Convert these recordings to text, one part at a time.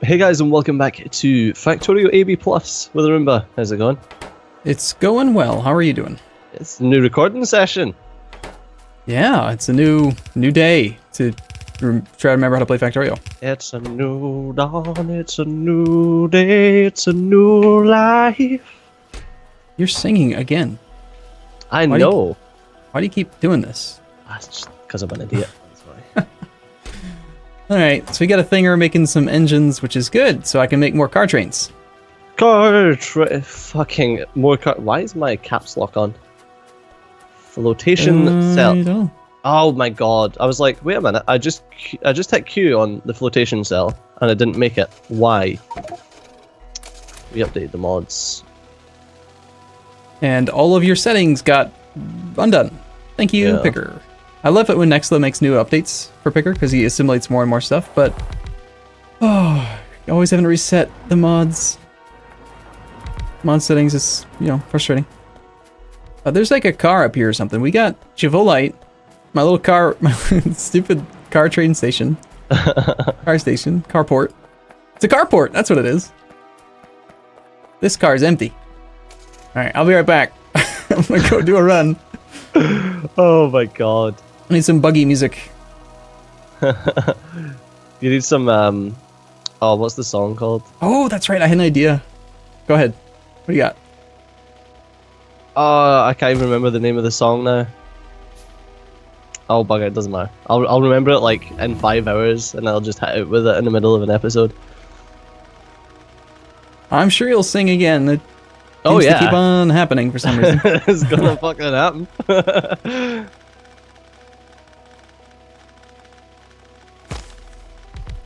Hey guys, and welcome back to Factorio ABPlus with Arumba. How's it going? It's going well. How are you doing? It's a new recording session. Yeah, it's a new day to try to remember how to play Factorio. It's a new dawn, it's a new day, it's a new life. You're singing again. I know. Why do you keep doing this? That's just because I'm an idiot. That's why. Alright, so we got a thinger making some engines, which is good, so I can make more car trains. Fucking more car. Why is my caps lock on? Flotation cell. Oh my god. I was like, wait a minute. I just hit Q on the flotation cell and I didn't make it. Why? We updated the mods. And all of your settings got undone. Thank you, Picker. I love it when Nextla makes new updates for Picker because he assimilates more and more stuff, but always having to reset the mods. Mod settings is, frustrating. There's like a car up here or something. We got Chivolite, my little car, my stupid car train station. Carport. It's a carport, that's what it is. This car is empty. Alright, I'll be right back. I'm gonna go do a run. Oh my god. I need some buggy music. You need some, oh, what's the song called? Oh, that's right, I had an idea. Go ahead. What do you got? Oh, I can't even remember the name of the song now. Oh, bugger, it doesn't matter. I'll remember it like in 5 hours and I'll just hit it with it in the middle of an episode. I'm sure you'll sing again. It seems to keep on happening for some reason. It's gonna fucking happen.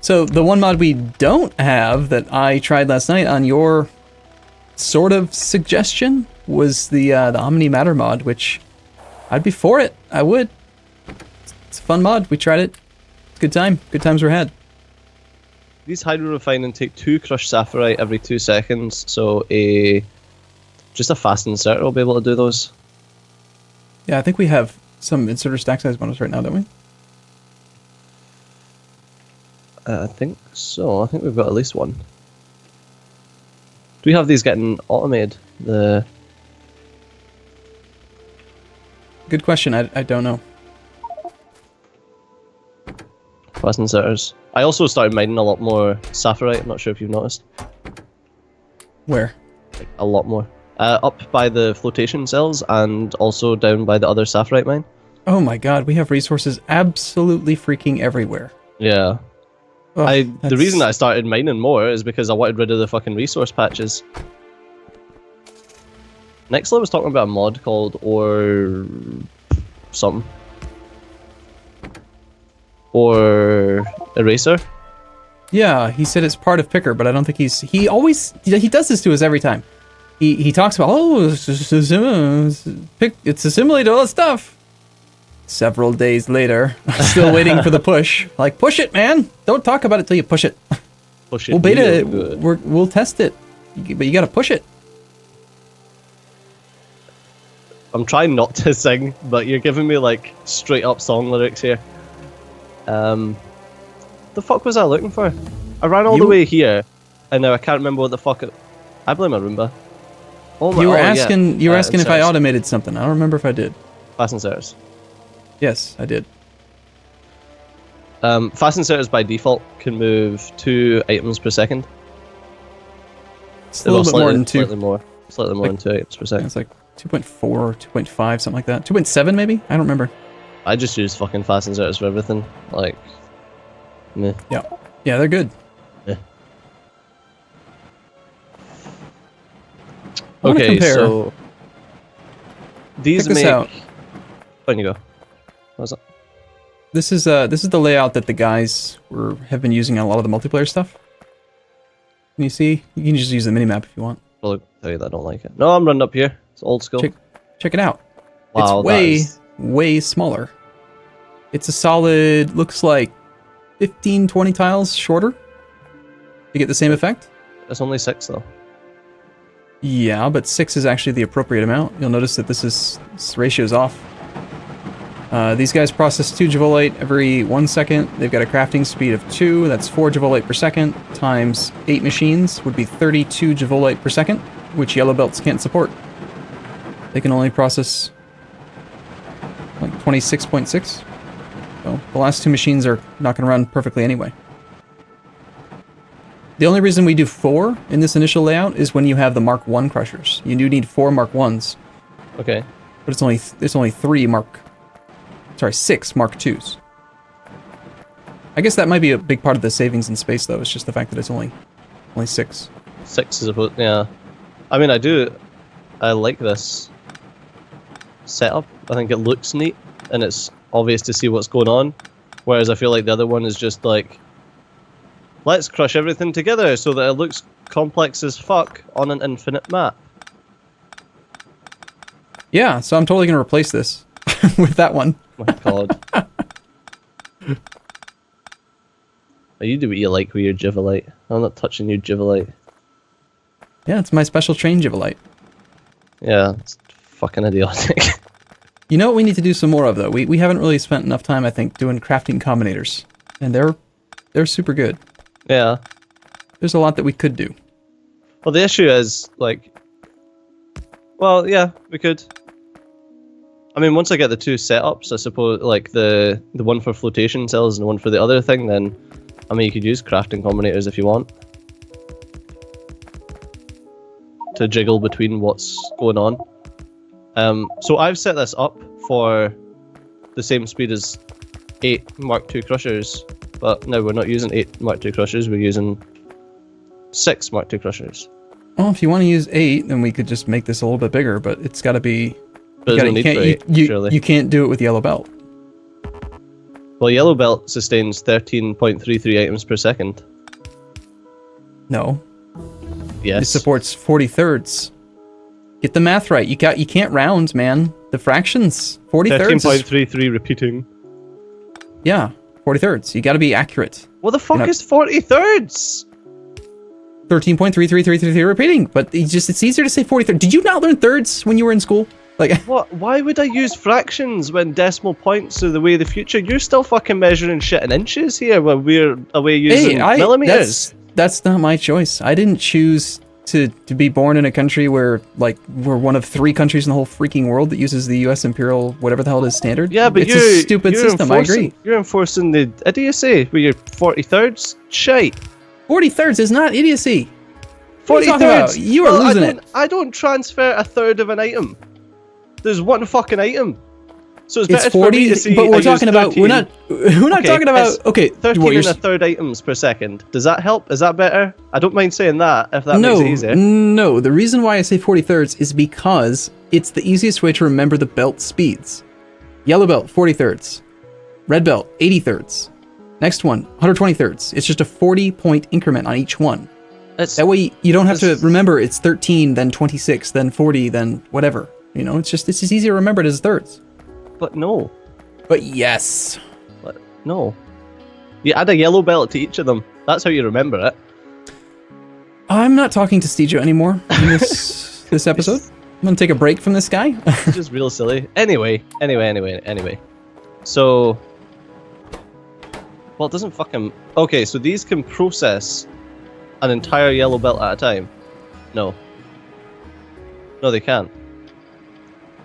So the one mod we don't have that I tried last night on your sort of suggestion was the Omni Matter mod, which I'd be for it. I would. It's a fun mod. We tried it. Good time. Good times were had. These hydro refining take 2 crushed sapphirite every 2 seconds, so just a fast inserter will be able to do those. Yeah, I think we have some inserter stack size bonus right now, don't we? I think so. I think we've got at least one. Do we have these getting automated? Good question. I don't know. Fast inserters. I also started mining a lot more sapphirite. I'm not sure if you've noticed. Where? Like, a lot more. Up by the flotation cells and also down by the other sapphirite mine. Oh my god, we have resources absolutely freaking everywhere. Yeah. Ugh, the reason I started mining more is because I wanted rid of the fucking resource patches. Nextla was talking about a mod called or something. Or Eraser. Yeah, he said it's part of Picker, but I don't think he does this to us every time. He talks about, it's assimilated all that stuff. Several days later, still waiting for the push. Like, push it, man! Don't talk about it till you push it. Push it. We'll beta it. We'll test it, but you gotta push it. I'm trying not to sing, but you're giving me like straight up song lyrics here. The fuck was I looking for? I ran all the way here, and now I can't remember what the fuck. I blame Arumba. Oh my! You were asking. You were asking if I inserters. automated something. I don't remember if I did. Fast inserters. Yes, I did. Fast inserters by default can move 2 items per second. It's a little bit more than 2. Slightly more than 2 items per second. It's like 2.4 or 2.5, something like that. 2.7 maybe? I don't remember. I just use fucking fast inserters for everything. Like, meh. Yeah. Yeah, they're good. Yeah. Okay, so these Check this out. On you go. What's up? This is the layout that the guys have been using on a lot of the multiplayer stuff. Can you see? You can just use the minimap if you want. Well, I'll tell you that I don't like it. No, I'm running up here. It's old school. Check it out. Wow, it's way smaller. It's a solid, looks like 15, 20 tiles shorter to get the same effect. It's only 6 though. Yeah, but 6 is actually the appropriate amount. You'll notice that this ratio's off. These guys process 2 Javolite every 1 second. They've got a crafting speed of 2. That's 4 Javolite per second times 8 machines would be 32 Javolite per second, which yellow belts can't support. They can only process like 26.6. So the last 2 machines are not going to run perfectly anyway. The only reason we do 4 in this initial layout is when you have the Mark 1 crushers. You do need 4 Mark 1s. Okay. But it's only 6 Mark 2s. I guess that might be a big part of the savings in space, though. It's just the fact that it's only 6. 6 is about, yeah. I mean, I like this setup. I think it looks neat, and it's obvious to see what's going on. Whereas I feel like the other one is just like, let's crush everything together so that it looks complex as fuck on an infinite map. Yeah, so I'm totally going to replace this with that one. My god. You do what you like with your Jivolite. I'm not touching your Jivolite. Yeah, it's my special train Jivolite. Yeah, it's fucking idiotic. You know what we need to do some more of, though? We haven't really spent enough time, I think, doing crafting combinators. And they're super good. Yeah. There's a lot that we could do. Well, the issue is, like... Well, yeah, we could. I mean, once I get the 2 setups, I suppose, like, the one for flotation cells and the one for the other thing, then... I mean, you could use crafting combinators if you want. To jiggle between what's going on. So I've set this up for the same speed as 8 Mark II crushers, but now we're not using 8 Mark II crushers, we're using 6 Mark II crushers. Well, if you want to use 8, then we could just make this a little bit bigger, but it's got to be... But there's no need for 8, surely. You can't do it with yellow belt. Well, yellow belt sustains 13.33 items per second. No. Yes. It supports 40/3. Get the math right. You can't round, man. The fractions. 40/3. 13.33 repeating. Yeah, 40/3. You got to be accurate. What the fuck is 40/3? 13.3333 repeating. But it's easier to say 40/3. Did you not learn thirds when you were in school? Like what? Why would I use fractions when decimal points are the way of the future? You're still fucking measuring shit in inches here when we're away using millimeters. That's not my choice. I didn't choose to be born in a country where, like, we're one of 3 countries in the whole freaking world that uses the US Imperial, whatever the hell it is, standard. Yeah, but it's a stupid system, I agree. You're enforcing the idiocy with your 40/3 shite. 40/3 is not idiocy. 40/3? You are losing it. I don't transfer a third of an item. There's one fucking item. So it's better 40, for me to see. But we're talking about 13. we're not talking about 13 and a third items per second. Does that help? Is that better? I don't mind saying that if that makes it easier. No, the reason why I say 40/3 is because it's the easiest way to remember the belt speeds. Yellow belt 40/3, red belt 80/3. Next one 120/3. It's just a 40-point increment on each one. That way you don't have to remember it's 13, then 26, then 40, then whatever. You know, it's just easier to remember it as thirds. But no. But yes. But no. You add a yellow belt to each of them. That's how you remember it. I'm not talking to Steejo anymore in this episode. I'm gonna take a break from this guy. It's just real silly. Anyway. So... Well, it doesn't fucking... Okay, so these can process an entire yellow belt at a time. No. No, they can't.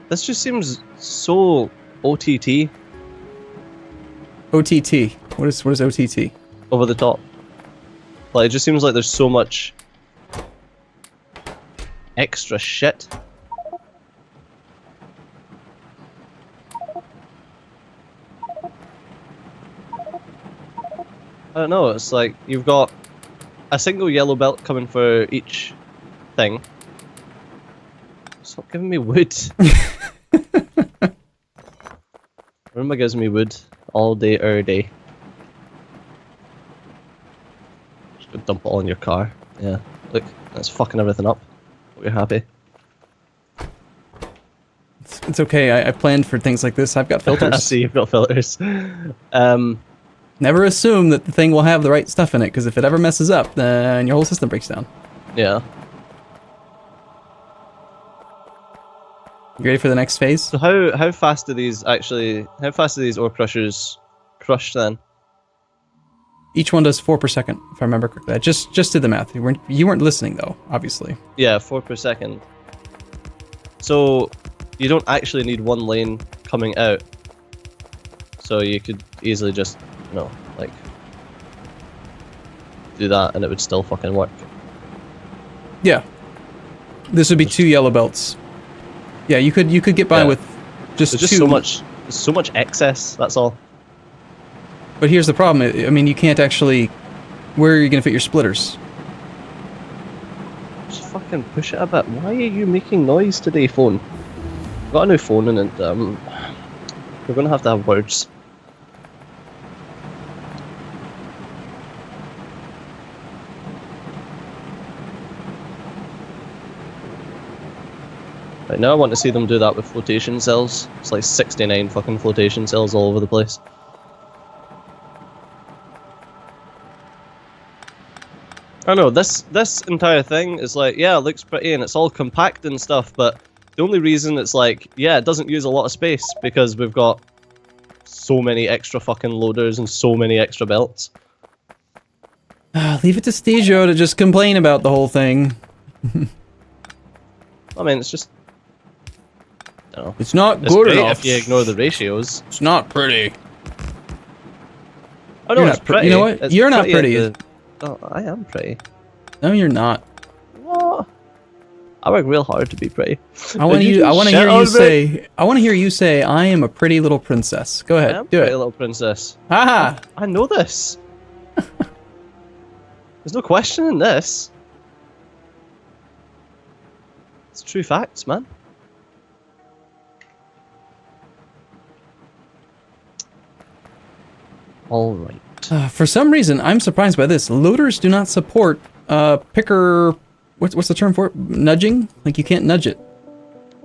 This just seems so OTT. OTT. What is OTT? Over the top. Like, it just seems like there's so much extra shit. I don't know, it's like you've got a single yellow belt coming for each thing. Stop giving me wood. Arumba gives me wood all day, every day. Just go dump it all in your car. Yeah, look, that's fucking everything up. Hope you're happy. It's okay, I planned for things like this. I've got filters. I see, you've got filters. Never assume that the thing will have the right stuff in it, because if it ever messes up, then your whole system breaks down. Yeah. You ready for the next phase? So how fast do these ore crushers crush then? Each one does 4 per second, if I remember correctly. I just did the math. You weren't listening though, obviously. Yeah, 4 per second. So you don't actually need one lane coming out. So you could easily just, like do that and it would still fucking work. Yeah. This would be 2 yellow belts. Yeah, you could get by with just There's 2. There's so much excess, that's all. But here's the problem. I mean, you can't actually... Where are you going to fit your splitters? Just fucking push it a bit. Why are you making noise today, phone? I've got a new phone and we're going to have words. Right, now I want to see them do that with flotation cells. It's like 69 fucking flotation cells all over the place. I know, this entire thing is like, yeah, it looks pretty and it's all compact and stuff, but the only reason it's like, yeah, it doesn't use a lot of space because we've got so many extra fucking loaders and so many extra belts. Leave it to Steejo to just complain about the whole thing. I mean, it's just... I don't know. It's not It's good great enough. if you ignore the ratios. It's not pretty. Oh no, You're it's not pretty. You know what? It's You're not pretty. Oh, I am pretty. No, you're not. What? I work real hard to be pretty. I want to hear you say, I am a pretty little princess. Go I ahead, am do pretty it. little princess. Haha! I know this. There's no question in this. It's true facts, man. All right. For some reason, I'm surprised by this. Loaders do not support picker... What's the term for it? Nudging? Like, you can't nudge it.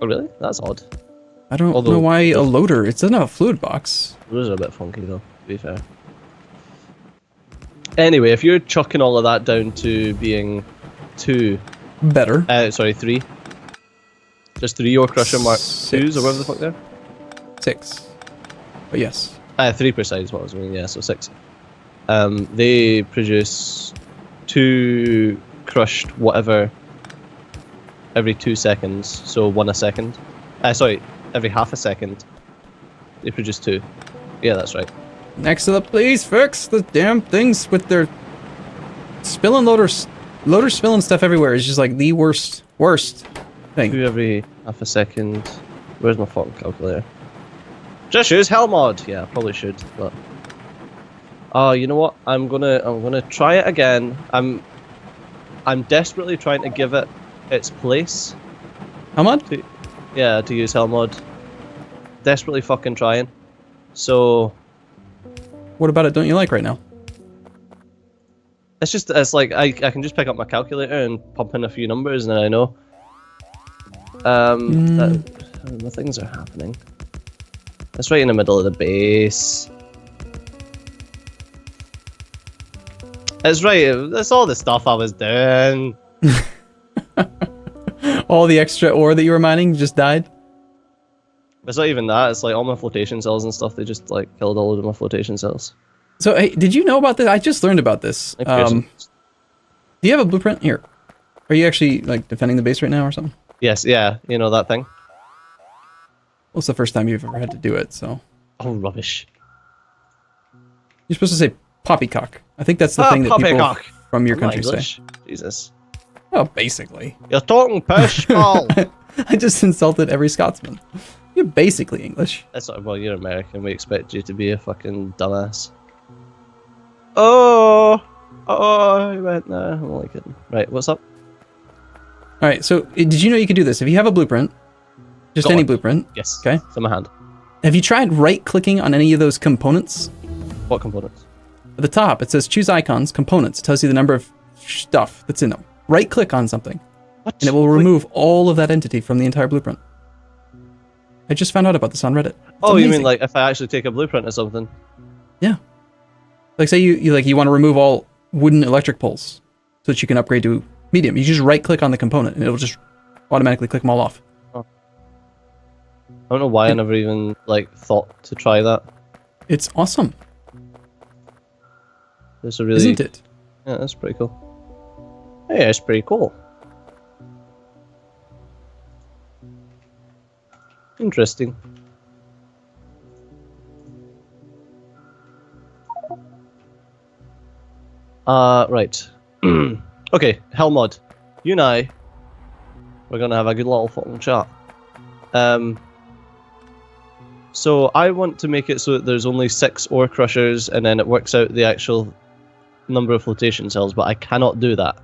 Oh, really? That's odd. I don't know why a loader... It doesn't have a fluid box. Those are a bit funky, though, to be fair. Anyway, if you're chucking all of that down to being 2... Better. Sorry, 3. Just 3 ore crusher mark 2s, or whatever the fuck they're? 6. But yes. 3 per side is what I was meaning, yeah, so 6. They produce 2 crushed whatever every 2 seconds, so 1 a second. Sorry, every half a second. They produce 2. Yeah, that's right. Next up, please fix the damn things with their spilling loaders spilling stuff everywhere. It's just like the worst thing. 2 every half a second. Where's my fucking calculator? Just use hell mod. Yeah, I probably should, but you know what? I'm gonna try it again. I'm desperately trying to give it its place. How much? To use hell mod. Desperately fucking trying. So What about it don't you like right now? it's like I can just pick up my calculator and pump in a few numbers and then I know. The things are happening. It's right in the middle of the base. It's right. That's all the stuff I was doing. All the extra ore that you were mining just died? It's not even that. It's like all my flotation cells and stuff. They just like killed all of my flotation cells. So, hey, did you know about this? I just learned about this. Do you have a blueprint? Here. Are you actually, like, defending the base right now or something? Yes, yeah. You know that thing? Well, it's the first time you've ever had to do it, so... Oh, rubbish. You're supposed to say poppycock. I think that's the thing that people from your country say. Jesus. Oh, basically. You're talking pish, pal. I just insulted every Scotsman. You're basically English. That's not, well, you're American. We expect you to be a fucking dumbass. Oh, I went there. I'm only kidding. Right, what's up? All right, so did you know you could do this? If you have a blueprint, just any blueprint. Yes. Okay. It's in my hand. Have you tried right-clicking on any of those components? What components? At the top, it says choose icons, components. It tells you the number of stuff that's in them. Right-click on something, What? and it will remove all of that entity from the entire blueprint. I just found out about this on Reddit. It's Oh, you amazing. mean like if I actually take a blueprint or something? Yeah. Like say you want to remove all wooden electric poles so that you can upgrade to medium. You just right click on the component and it'll just automatically click them all off. Oh. I don't know why I never even like thought to try that. It's awesome. It's a really, isn't it? Yeah, that's pretty cool. Yeah, it's pretty cool. Interesting. Right. Okay, Hellmod. You and I, we're gonna have a good little fucking chat. So I want to make it so that there's only 6 ore crushers and then it works out the actual number of flotation cells, but I cannot do that.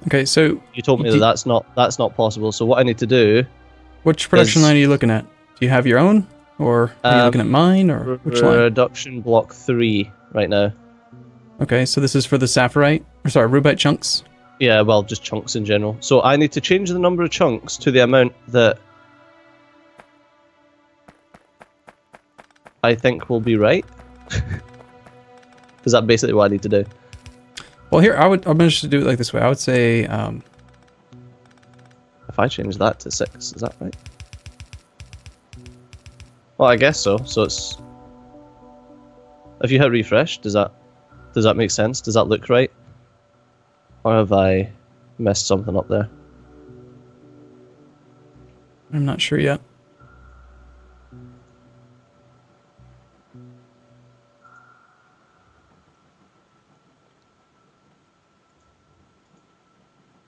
Okay, so You told me that that's not possible. So what I need to do. Which production line are you looking at? Do you have your own, or are you looking at mine, or which line? Production block 3 right now. Okay, so this is for the sapphirite, or sorry, rubite chunks. Yeah, well, just chunks in general. So I need to change the number of chunks to the amount that I think will be right. Is that basically what I need to do? Well, here I'm going to do it like this way. I would say, if I change that to 6, is that right? Well, I guess so. So it's. If you hit refresh, does that make sense? Does that look right? Or have I messed something up there? I'm not sure yet.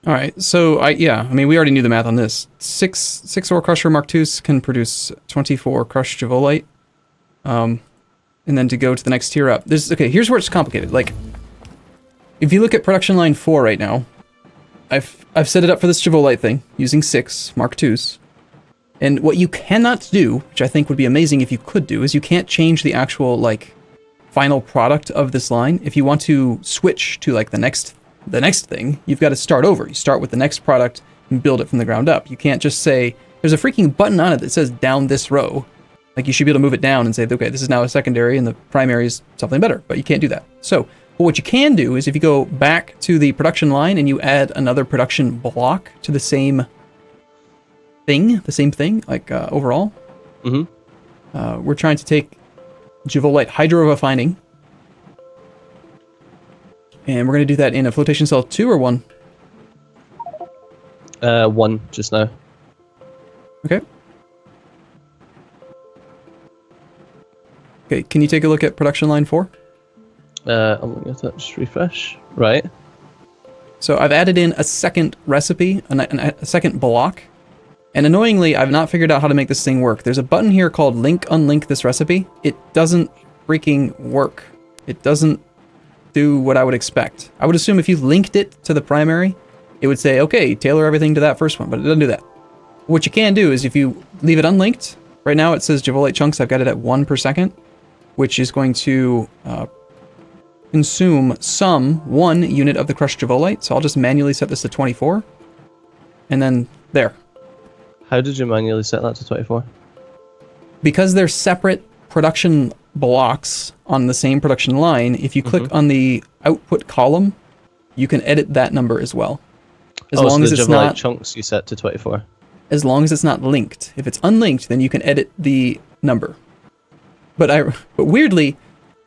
All right, so I mean, we already knew the math on this. Six ore crusher Mark IIs can produce 24 crushed javolite, and then to go to the next tier up. Here's where it's complicated. Like, if you look at production line 4 right now, I've set it up for this javolite thing using 6 Mark IIs, and what you cannot do, which I think would be amazing if you could do, is you can't change the actual like final product of this line. If you want to switch to like the next thing, you've got to start over. You start with the next product and build it from the ground up. You can't just say, there's a freaking button on it that says down this row. Like, you should be able to move it down and say, okay, this is now a secondary and the primary is something better, but you can't do that. So, but what you can do is if you go back to the production line and you add another production block to the same thing, like overall. Mm-hmm. We're trying to take javolite hydro-refining, and we're going to do that in a flotation cell 2 or 1? 1 just now. Okay. Okay, can you take a look at production line 4? I'm looking at that, just refresh. Right. So I've added in a second recipe, a second block, and annoyingly, I've not figured out how to make this thing work. There's a button here called link unlink this recipe. It doesn't freaking work. It doesn't do what I would expect. I would assume if you linked it to the primary, it would say, okay, tailor everything to that first one, but it doesn't do that. What you can do is if you leave it unlinked, right now it says javolite chunks, I've got it at 1 per second, which is going to consume 1 unit of the crushed javolite. So I'll just manually set this to 24, and then there. How did you manually set that to 24? Because they're separate production blocks on the same production line, if you click on the output column, you can edit that number as well. As long as it's not chunks you set to 24. As long as it's not linked. If it's unlinked, then you can edit the number. But weirdly,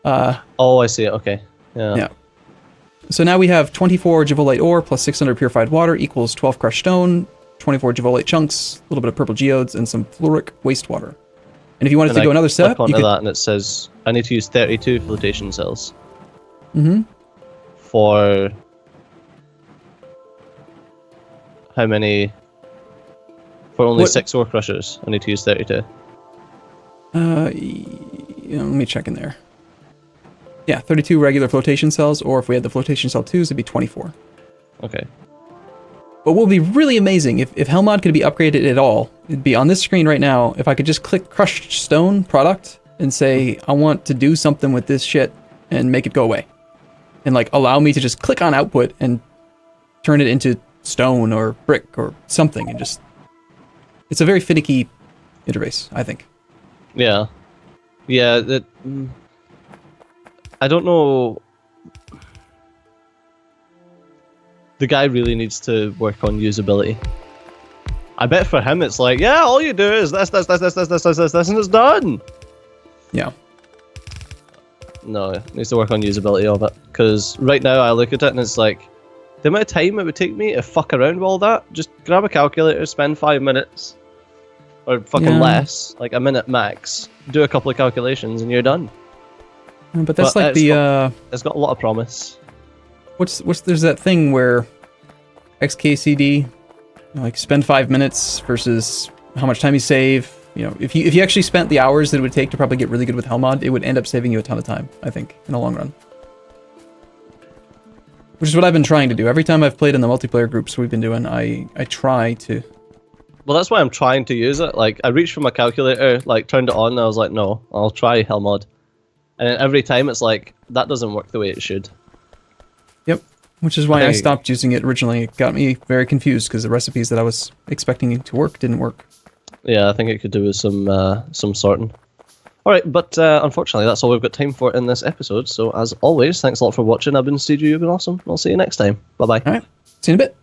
oh, I see. Okay. Yeah. So now we have 24 javolite ore plus 600 purified water equals 12 crushed stone, 24 javolite chunks, a little bit of purple geodes, and some fluoric wastewater. And if you wanted to go another step, you could that, and it says I need to use 32 flotation cells. Mm-hmm. For how many? For only 6 ore crushers, I need to use 32. Let me check in there. Yeah, 32 regular flotation cells, or if we had the flotation cell 2s, it'd be 24. Okay. But what would be really amazing, if Hellmod could be upgraded at all, it'd be on this screen right now, if I could just click crushed stone product and say, I want to do something with this shit and make it go away. And like allow me to just click on output and turn it into stone or brick or something, and just, it's a very finicky interface, I think. Yeah. Yeah, that... I don't know... The guy really needs to work on usability. I bet for him it's like, yeah, all you do is this, and it's done. Yeah. No, it needs to work on usability of it. Because right now I look at it and it's like, the amount of time it would take me to fuck around with all that, just grab a calculator, spend 5 minutes, or fucking less, like a minute max, do a couple of calculations and you're done. But that's like it's got a lot of promise. There's that thing where XKCD, like spend 5 minutes versus how much time you save. You know, if you actually spent the hours that it would take to probably get really good with Hellmod, it would end up saving you a ton of time, I think, in the long run. Which is what I've been trying to do. Every time I've played in the multiplayer groups we've been doing, I try to... Well, that's why I'm trying to use it. Like, I reached for my calculator, like, turned it on, and I was like, no, I'll try Hellmod. And then every time it's like, that doesn't work the way it should. Yep. Which is why I stopped using it originally. It got me very confused, because the recipes that I was expecting to work didn't work. Yeah, I think it could do with some sorting. Alright, but unfortunately that's all we've got time for in this episode, so as always, thanks a lot for watching. I've been Steejo, you've been awesome. I'll see you next time. Bye-bye. Alright, see you in a bit.